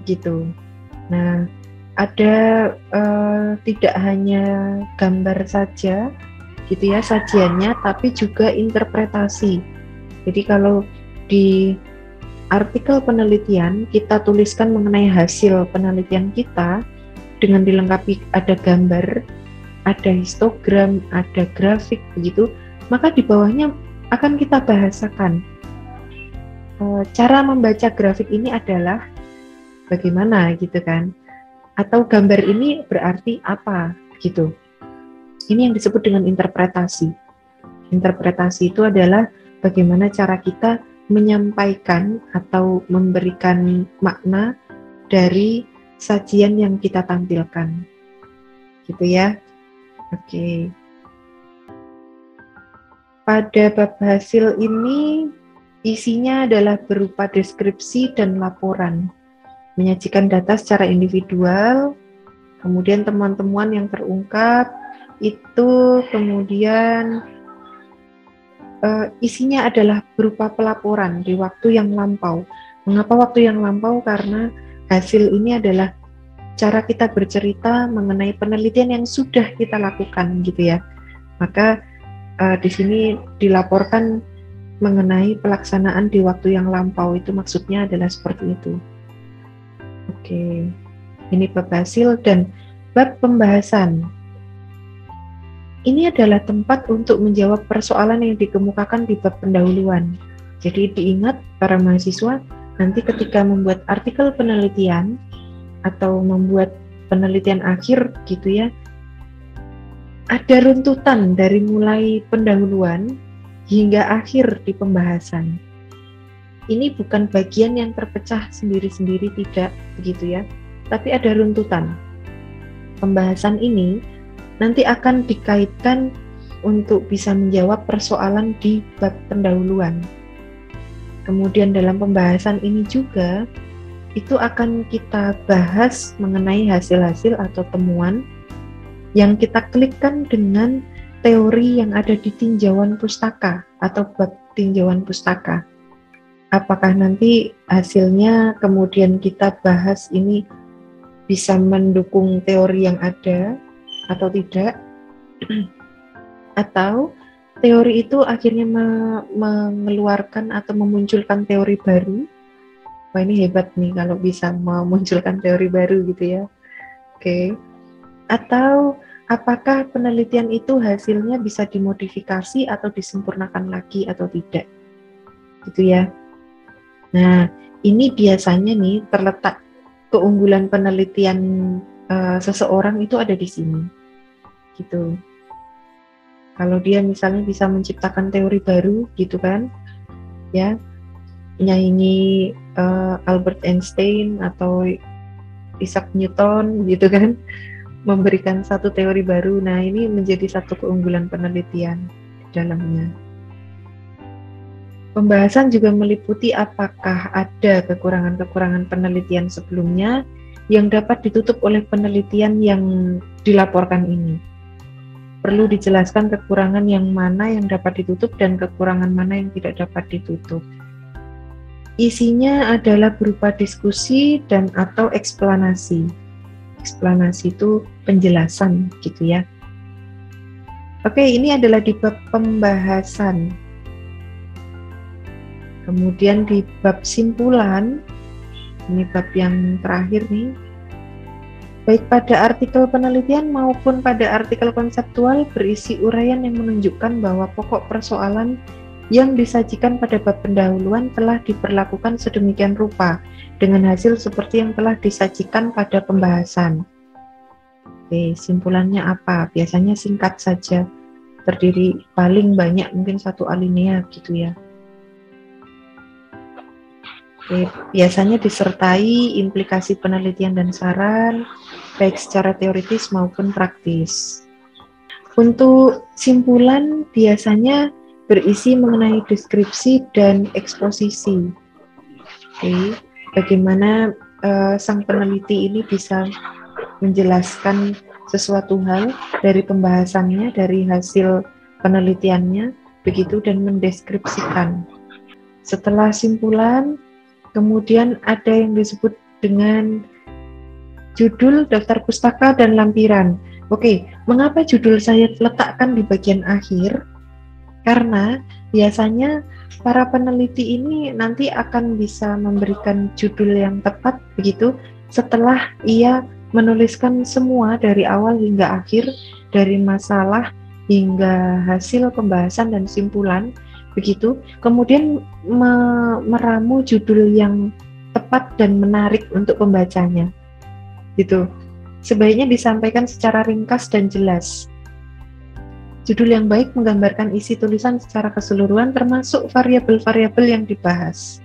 gitu. Nah, ada tidak hanya gambar saja, gitu ya, sajiannya, tapi juga interpretasi. Jadi kalau di artikel penelitian kita tuliskan mengenai hasil penelitian kita dengan dilengkapi ada gambar, ada histogram, ada grafik, begitu, maka di bawahnya akan kita bahasakan. Cara membaca grafik ini adalah bagaimana gitu kan, atau gambar ini berarti apa gitu. Ini yang disebut dengan interpretasi. Interpretasi itu adalah bagaimana cara kita menyampaikan atau memberikan makna dari sajian yang kita tampilkan, gitu ya. Oke. Pada bab hasil ini isinya adalah berupa deskripsi dan laporan, menyajikan data secara individual, kemudian temuan-temuan yang terungkap itu kemudian isinya adalah berupa pelaporan di waktu yang lampau. Mengapa waktu yang lampau? Karena hasil ini adalah cara kita bercerita mengenai penelitian yang sudah kita lakukan, gitu ya. Maka di sini dilaporkan mengenai pelaksanaan di waktu yang lampau, itu maksudnya adalah seperti itu. Oke, ini bab hasil dan bab pembahasan. Ini adalah tempat untuk menjawab persoalan yang dikemukakan di bab pendahuluan. Jadi diingat para mahasiswa, nanti ketika membuat artikel penelitian atau membuat penelitian akhir gitu ya, ada runtutan dari mulai pendahuluan hingga akhir di pembahasan. Ini bukan bagian yang terpecah sendiri-sendiri, tidak begitu ya, tapi ada runtutan. Pembahasan ini nanti akan dikaitkan untuk bisa menjawab persoalan di bab pendahuluan. Kemudian dalam pembahasan ini juga itu akan kita bahas mengenai hasil-hasil atau temuan yang kita klikkan dengan teori yang ada di tinjauan pustaka atau bab tinjauan pustaka. Apakah nanti hasilnya kemudian kita bahas ini bisa mendukung teori yang ada atau tidak, atau teori itu akhirnya mengeluarkan atau memunculkan teori baru. Wah, ini hebat nih kalau bisa memunculkan teori baru gitu ya. Oke. Atau apakah penelitian itu hasilnya bisa dimodifikasi atau disempurnakan lagi atau tidak, gitu ya. Nah, ini biasanya nih terletak keunggulan penelitian seseorang itu ada di sini, gitu. Kalau dia misalnya bisa menciptakan teori baru, gitu kan, ya, menyaingi Albert Einstein atau Isaac Newton gitu kan, memberikan satu teori baru. Nah, ini menjadi satu keunggulan penelitian di dalamnya. Pembahasan juga meliputi apakah ada kekurangan-kekurangan penelitian sebelumnya yang dapat ditutup oleh penelitian yang dilaporkan ini. Perlu dijelaskan kekurangan yang mana yang dapat ditutup dan kekurangan mana yang tidak dapat ditutup. Isinya adalah berupa diskusi dan atau eksplanasi. Eksplanasi itu penjelasan gitu ya. Oke, ini adalah di bab pembahasan. Kemudian di bab simpulan, ini bab yang terakhir nih. Baik pada artikel penelitian maupun pada artikel konseptual berisi uraian yang menunjukkan bahwa pokok persoalan yang disajikan pada bab pendahuluan telah diperlakukan sedemikian rupa dengan hasil seperti yang telah disajikan pada pembahasan. Oke, simpulannya apa? Biasanya singkat saja, terdiri paling banyak mungkin satu alinea gitu ya. Oke, biasanya disertai implikasi penelitian dan saran, baik secara teoritis maupun praktis. Untuk simpulan biasanya berisi mengenai deskripsi dan eksposisi. Oke, bagaimana sang peneliti ini bisa menjelaskan sesuatu hal dari pembahasannya, dari hasil penelitiannya, begitu, dan mendeskripsikan. Setelah simpulan, kemudian ada yang disebut dengan judul, daftar pustaka, dan lampiran. Oke, mengapa judul saya letakkan di bagian akhir? Karena biasanya para peneliti ini nanti akan bisa memberikan judul yang tepat begitu setelah ia menuliskan semua dari awal hingga akhir, dari masalah hingga hasil pembahasan dan simpulan begitu, kemudian meramu judul yang tepat dan menarik untuk pembacanya gitu. Sebaiknya disampaikan secara ringkas dan jelas. Judul yang baik menggambarkan isi tulisan secara keseluruhan termasuk variabel-variabel yang dibahas.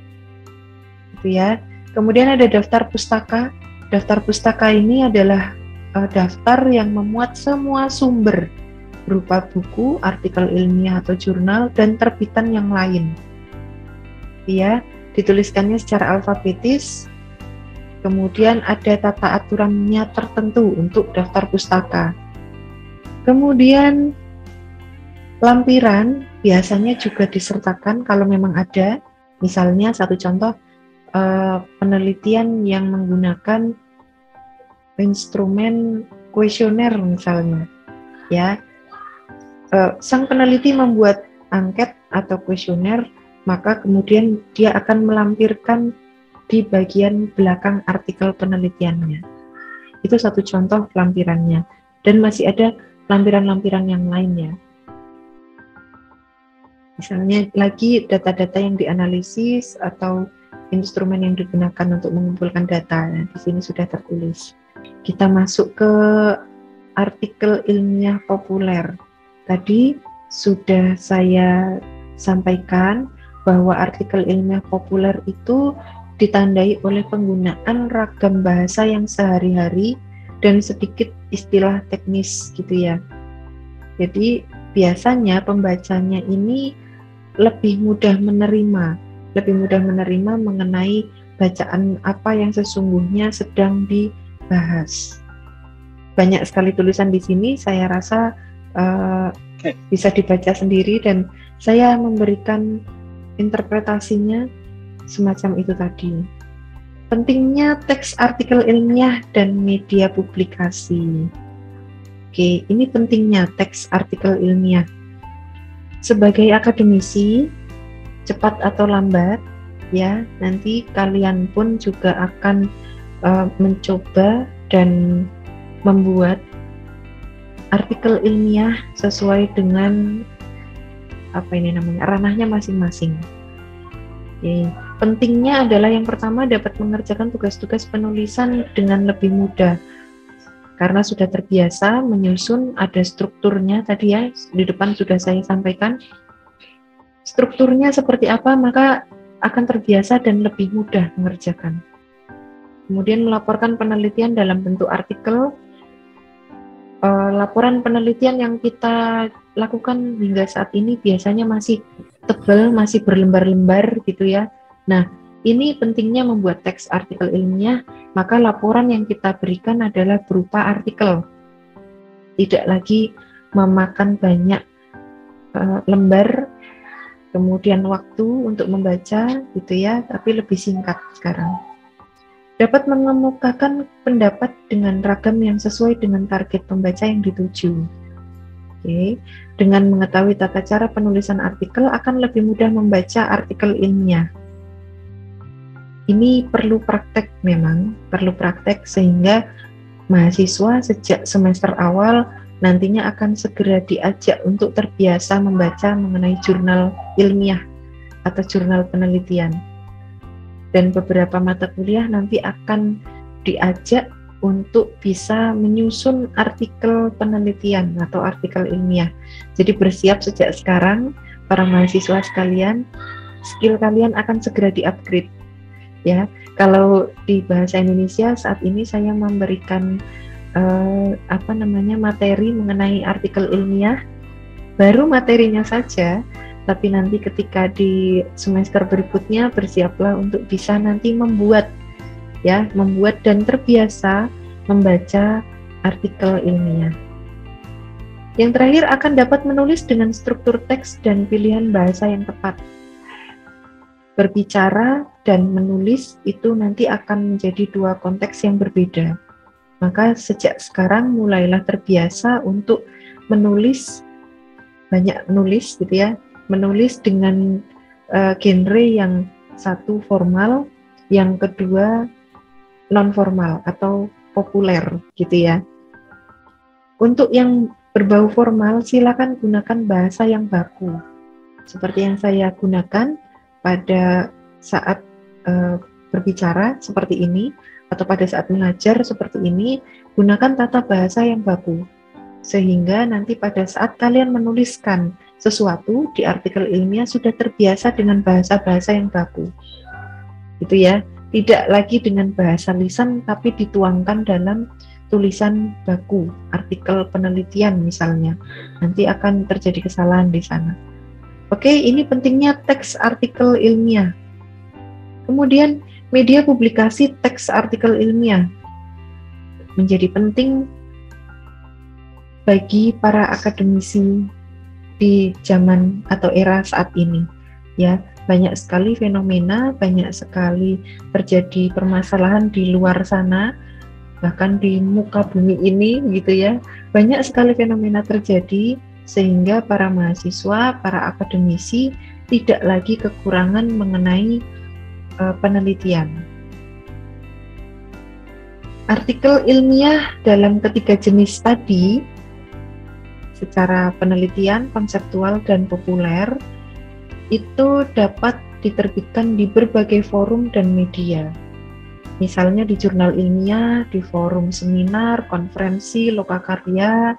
Gitu ya. Kemudian ada daftar pustaka. Daftar pustaka ini adalah daftar yang memuat semua sumber berupa buku, artikel ilmiah atau jurnal, dan terbitan yang lain. Ya, dituliskannya secara alfabetis. Kemudian ada tata aturannya tertentu untuk daftar pustaka. Kemudian lampiran biasanya juga disertakan kalau memang ada, misalnya satu contoh penelitian yang menggunakan instrumen kuesioner misalnya, ya. Sang peneliti membuat angket atau kuesioner, maka kemudian dia akan melampirkan di bagian belakang artikel penelitiannya. Itu satu contoh lampirannya, dan masih ada lampiran-lampiran yang lainnya. Misalnya lagi data-data yang dianalisis atau instrumen yang digunakan untuk mengumpulkan data. Nah, di sini sudah tertulis. Kita masuk ke artikel ilmiah populer. Tadi sudah saya sampaikan bahwa artikel ilmiah populer itu ditandai oleh penggunaan ragam bahasa yang sehari-hari dan sedikit istilah teknis gitu ya. Jadi biasanya pembacanya ini lebih mudah menerima mengenai bacaan apa yang sesungguhnya sedang dibahas. Banyak sekali tulisan di sini, saya rasa bisa dibaca sendiri dan saya memberikan interpretasinya semacam itu tadi. Pentingnya teks artikel ilmiah dan media publikasi. Oke, ini pentingnya teks artikel ilmiah. Sebagai akademisi, cepat atau lambat, ya, nanti kalian pun juga akan mencoba dan membuat artikel ilmiah sesuai dengan ranahnya masing-masing. Oke. Pentingnya adalah yang pertama dapat mengerjakan tugas-tugas penulisan dengan lebih mudah karena sudah terbiasa menyusun, ada strukturnya tadi ya, di depan sudah saya sampaikan strukturnya seperti apa, maka akan terbiasa dan lebih mudah mengerjakan. Kemudian melaporkan penelitian dalam bentuk artikel. Laporan penelitian yang kita lakukan hingga saat ini biasanya masih tebal, masih berlembar-lembar gitu ya. Nah, ini pentingnya membuat teks artikel ilmiah, maka laporan yang kita berikan adalah berupa artikel. Tidak lagi memakan banyak lembar, kemudian waktu untuk membaca gitu ya, tapi lebih singkat sekarang. Dapat mengemukakan pendapat dengan ragam yang sesuai dengan target pembaca yang dituju. Oke. Dengan mengetahui tata cara penulisan artikel akan lebih mudah membaca artikel ilmiah. Ini perlu praktek memang, perlu praktek sehingga mahasiswa sejak semester awal nantinya akan segera diajak untuk terbiasa membaca mengenai jurnal ilmiah atau jurnal penelitian. Dan beberapa mata kuliah nanti akan diajak untuk bisa menyusun artikel penelitian atau artikel ilmiah. Jadi bersiap sejak sekarang, para mahasiswa sekalian, skill kalian akan segera di-upgrade. Ya, kalau di bahasa Indonesia saat ini saya memberikan materi mengenai artikel ilmiah, baru materinya saja. Tapi nanti ketika di semester berikutnya bersiaplah untuk bisa nanti membuat dan terbiasa membaca artikel ilmiah. Yang terakhir akan dapat menulis dengan struktur teks dan pilihan bahasa yang tepat. Berbicara dan menulis itu nanti akan menjadi dua konteks yang berbeda. Maka sejak sekarang mulailah terbiasa untuk menulis, banyak nulis gitu ya, menulis dengan genre yang satu formal, yang kedua non formal atau populer gitu ya. Untuk yang berbau formal silakan gunakan bahasa yang baku seperti yang saya gunakan pada saat berbicara seperti ini atau pada saat mengajar seperti ini. Gunakan tata bahasa yang baku sehingga nanti pada saat kalian menuliskan sesuatu di artikel ilmiah sudah terbiasa dengan bahasa-bahasa yang baku. Itu ya, tidak lagi dengan bahasa lisan tapi dituangkan dalam tulisan baku, artikel penelitian misalnya. Nanti akan terjadi kesalahan di sana. Oke, ini pentingnya teks artikel ilmiah. Kemudian media publikasi teks artikel ilmiah menjadi penting bagi para akademisi di zaman atau era saat ini. Ya, banyak sekali fenomena, banyak sekali terjadi permasalahan di luar sana, bahkan di muka bumi ini gitu ya. Banyak sekali fenomena terjadi sehingga para mahasiswa, para akademisi tidak lagi kekurangan mengenai penelitian. Artikel ilmiah dalam ketiga jenis tadi secara penelitian, konseptual, dan populer itu dapat diterbitkan di berbagai forum dan media. Misalnya di jurnal ilmiah, di forum seminar, konferensi, lokakarya.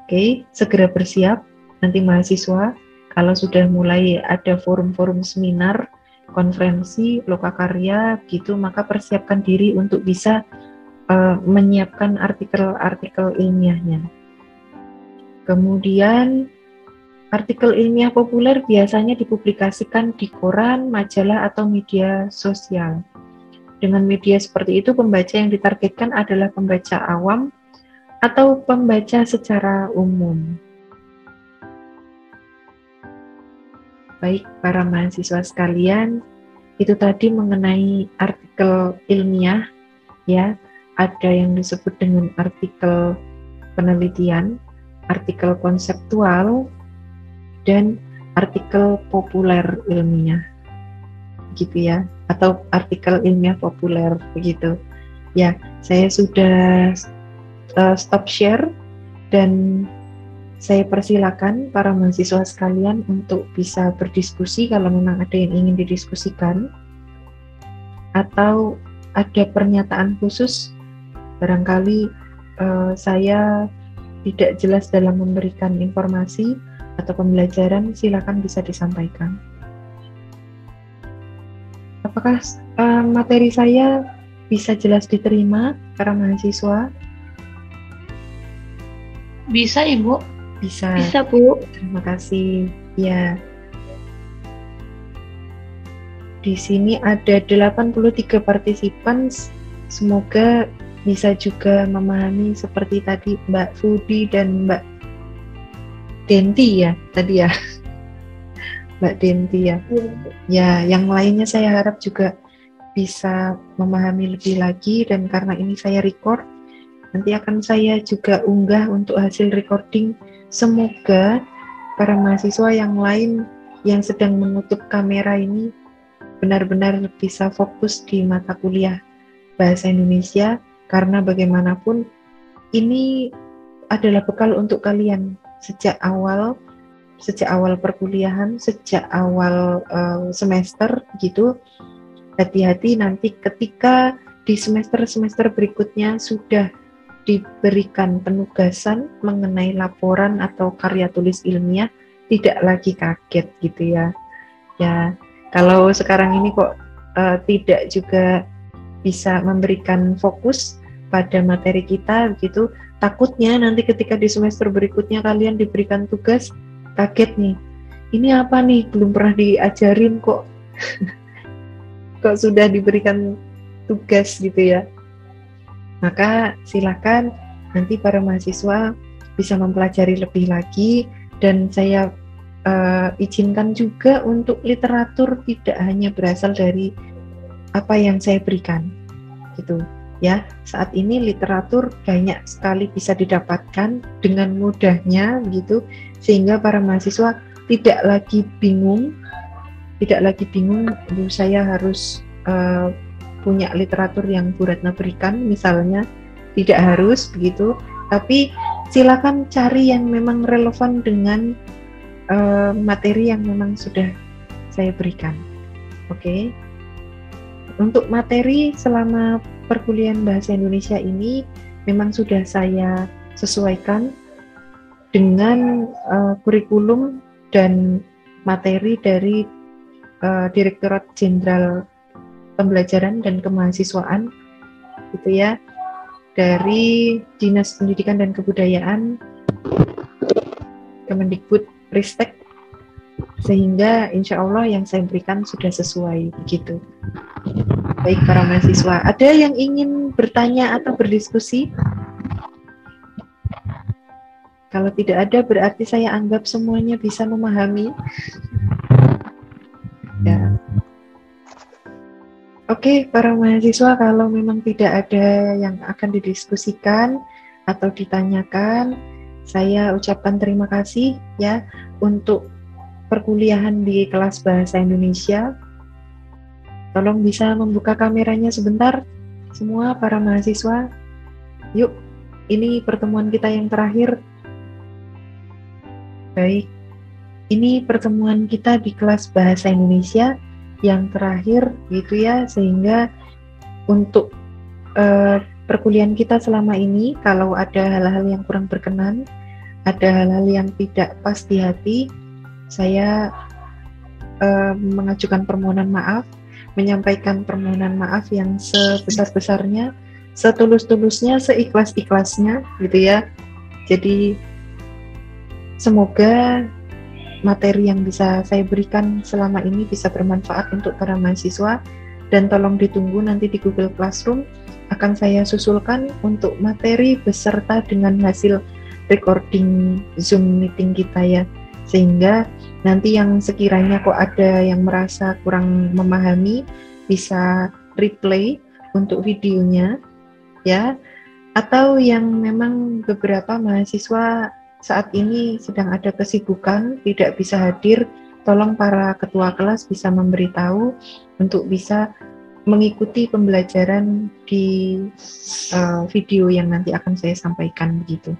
Oke, segera bersiap nanti mahasiswa kalau sudah mulai ada forum-forum seminar, konferensi, lokakarya gitu, maka persiapkan diri untuk bisa menyiapkan artikel-artikel ilmiahnya. Kemudian artikel ilmiah populer biasanya dipublikasikan di koran, majalah, atau media sosial. Dengan media seperti itu, pembaca yang ditargetkan adalah pembaca awam atau pembaca secara umum. Baik, para mahasiswa sekalian, itu tadi mengenai artikel ilmiah, ya. Ada yang disebut dengan artikel penelitian, artikel konseptual, dan artikel populer ilmiah, gitu ya, atau artikel ilmiah populer begitu. Ya, saya sudah stop share dan saya persilakan para mahasiswa sekalian untuk bisa berdiskusi kalau memang ada yang ingin didiskusikan atau ada pernyataan khusus. Barangkali saya tidak jelas dalam memberikan informasi atau pembelajaran, silakan bisa disampaikan. Apakah materi saya bisa jelas diterima para mahasiswa? Bisa, Ibu. Bisa. Bisa, Bu. Terima kasih. Ya. Di sini ada 83 partisipan. Semoga bisa juga memahami seperti tadi Mbak Fudi dan Mbak Denti ya tadi ya. Mbak Denti ya. Ya, yang lainnya saya harap juga bisa memahami lebih lagi, dan karena ini saya record, nanti akan saya juga unggah untuk hasil recording. Semoga para mahasiswa yang lain yang sedang menutup kamera ini benar-benar bisa fokus di mata kuliah Bahasa Indonesia, karena bagaimanapun ini adalah bekal untuk kalian sejak awal perkuliahan, sejak awal semester gitu. Hati-hati nanti ketika di semester berikutnya sudah diberikan penugasan mengenai laporan atau karya tulis ilmiah, tidak lagi kaget gitu ya. Ya, kalau sekarang ini kok tidak juga bisa memberikan fokus pada materi kita begitu, takutnya nanti ketika di semester berikutnya kalian diberikan tugas, kaget nih, ini apa nih, belum pernah diajarin kok kok sudah diberikan tugas gitu ya. Maka silakan nanti para mahasiswa bisa mempelajari lebih lagi, dan saya izinkan juga untuk literatur tidak hanya berasal dari apa yang saya berikan gitu ya. Saat ini literatur banyak sekali bisa didapatkan dengan mudahnya gitu, sehingga para mahasiswa tidak lagi bingung, saya harus punya literatur yang Bu Ratna berikan misalnya, tidak harus begitu, tapi silakan cari yang memang relevan dengan materi yang memang sudah saya berikan. Oke. Untuk materi selama perkuliahan Bahasa Indonesia ini memang sudah saya sesuaikan dengan kurikulum dan materi dari Direktorat Jenderal Pembelajaran dan Kemahasiswaan gitu ya, dari Dinas Pendidikan dan Kebudayaan Kemendikbud Ristek, sehingga insya Allah yang saya berikan sudah sesuai begitu. Baik para mahasiswa, ada yang ingin bertanya atau berdiskusi? Kalau tidak ada, berarti saya anggap semuanya bisa memahami. Ya. Oke, para mahasiswa, kalau memang tidak ada yang akan didiskusikan atau ditanyakan, saya ucapkan terima kasih ya untuk perkuliahan di kelas Bahasa Indonesia. Tolong bisa membuka kameranya sebentar, semua para mahasiswa. Yuk, ini pertemuan kita yang terakhir. Baik, ini pertemuan kita di kelas Bahasa Indonesia yang terakhir gitu ya, sehingga untuk perkuliahan kita selama ini, kalau ada hal-hal yang kurang berkenan, ada hal-hal yang tidak pas di hati, saya mengajukan permohonan maaf, menyampaikan permohonan maaf yang sebesar-besarnya, setulus-tulusnya, seikhlas-ikhlasnya gitu ya. Jadi semoga materi yang bisa saya berikan selama ini bisa bermanfaat untuk para mahasiswa, dan tolong ditunggu nanti di Google Classroom akan saya susulkan untuk materi beserta dengan hasil recording Zoom meeting kita ya, sehingga nanti yang sekiranya kok ada yang merasa kurang memahami bisa replay untuk videonya ya, atau yang memang beberapa mahasiswa saat ini sedang ada kesibukan tidak bisa hadir, tolong para ketua kelas bisa memberitahu untuk bisa mengikuti pembelajaran di video yang nanti akan saya sampaikan begitu.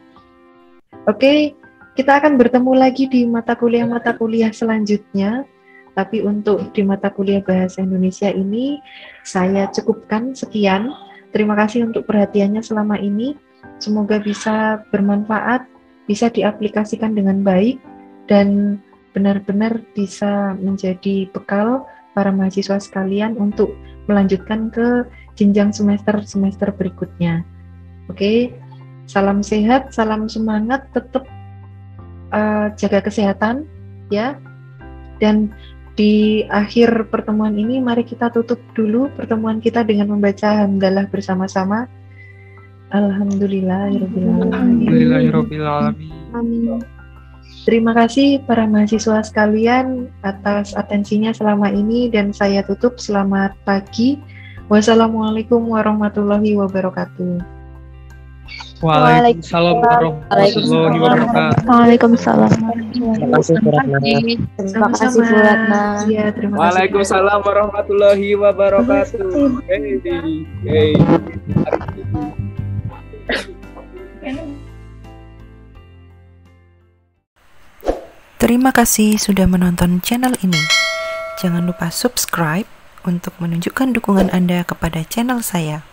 Oke, kita akan bertemu lagi di mata kuliah selanjutnya. Tapi untuk di mata kuliah Bahasa Indonesia ini saya cukupkan sekian. Terima kasih untuk perhatiannya selama ini. Semoga bisa bermanfaat, bisa diaplikasikan dengan baik, dan benar-benar bisa menjadi bekal para mahasiswa sekalian untuk melanjutkan ke jenjang semester berikutnya. Oke, salam sehat, salam semangat, tetap jaga kesehatan ya. Dan di akhir pertemuan ini mari kita tutup dulu pertemuan kita dengan membaca hamdalah bersama-sama. Alhamdulillahirabbil alamin. Amin. Terima kasih para mahasiswa sekalian atas atensinya selama ini, dan saya tutup. Selamat pagi. Wassalamualaikum warahmatullahi wabarakatuh. Waalaikumsalam warahmatullahi wabarakatuh. Waalaikumsalam. Terima kasih Bu Ratna. Terima kasih Bu Ratna. Ya, terima kasih. Waalaikumsalam warahmatullahi wabarakatuh. Hey. Terima kasih sudah menonton channel ini. Jangan lupa subscribe untuk menunjukkan dukungan Anda kepada channel saya.